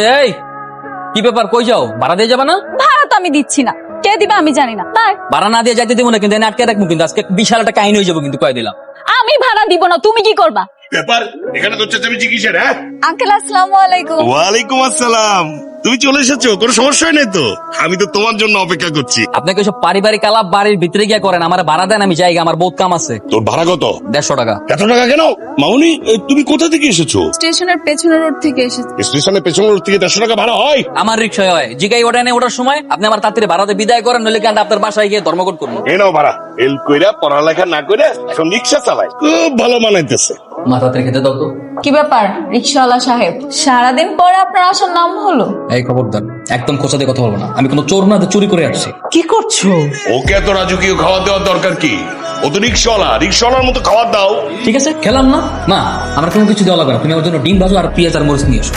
এই কি ব্যাপার, কই যাও? ভাড়া দিয়ে যাবা না? ভাড়া তো আমি দিচ্ছি না, কে দিবে আমি জানি না। তাই ভাড়া না দিয়ে যাইতে দেবো না, কিন্তু এনে আটকে রাখবো, কিন্তু আজকে বিশাল একটা কাহিনী হয়ে যাবো, কিন্তু কয়ে দিলাম। আমি ভাড়া দিব না, তুমি কি করবা? ব্যাপার এখানে তো চেঁচামেচি কিসের? হ্যাঁ, আঙ্কেল আসসালামু আলাইকুম। ওয়ালাইকুম আসসালাম। তুমি চলে এসেছো, কোনো সমস্যা নেই তো? আমি তো তোমার জন্য অপেক্ষা করছি। আপনাকে ওইসব পারিবারিক আলাপ বাড়ির ভিতরে গিয়ে করেন, আমার ভাড়া দেন, আমি যাই, আমার বহুত কাম আছে। তোর ভাড়া কত? 150 টাকা। এত টাকা কেন? মামুনি, তুমি কোথা থেকে এসেছো? স্টেশনের পেছনের রোড থেকে এসেছি। স্টেশনের পেছনের রোড থেকে 150 টাকা ভাড়া হয়? আমার রিক্সায় হয়, জিগাই ওঠে নেই, ওঠার সময় আপনি আমার তাড়াতাড়ি ভাড়াতে বিদায় করেন, নইলে কিন্তু আপনার বাসায় গিয়ে ধর্মঘট করবো। এ নাও ভাড়া। হেল্প কইরা পড়ালেখা না করে এখন রিক্সা চালায়, খুব ভালো মানাইতেছে। মাথা থেকে খেতে দাও তো। কি ব্যাপার রিকশাওয়ালা সাহেব, সারাদিন পরে আপনার আসার নাম হলো? এই খবরদার, একদম খোঁচা দিয়ে কথা বলবো না, আমি কোনো চোর না যে চুরি করে আসছি। কি করছো? ওকে এত রাজকীয় খাওয়া দেওয়ার দরকার কি? ও তো রিক্সাওয়ালা, রিক্সাওয়ালার মতো খাবার দাও। ঠিক আছে, খেলাম না। মা, আমার কোনো কিছু দেওয়া লাগবে না, তুমি আমার জন্য ডিম ভাজো আর পেঁয়াজ আর মরিচ নিয়ে এসো।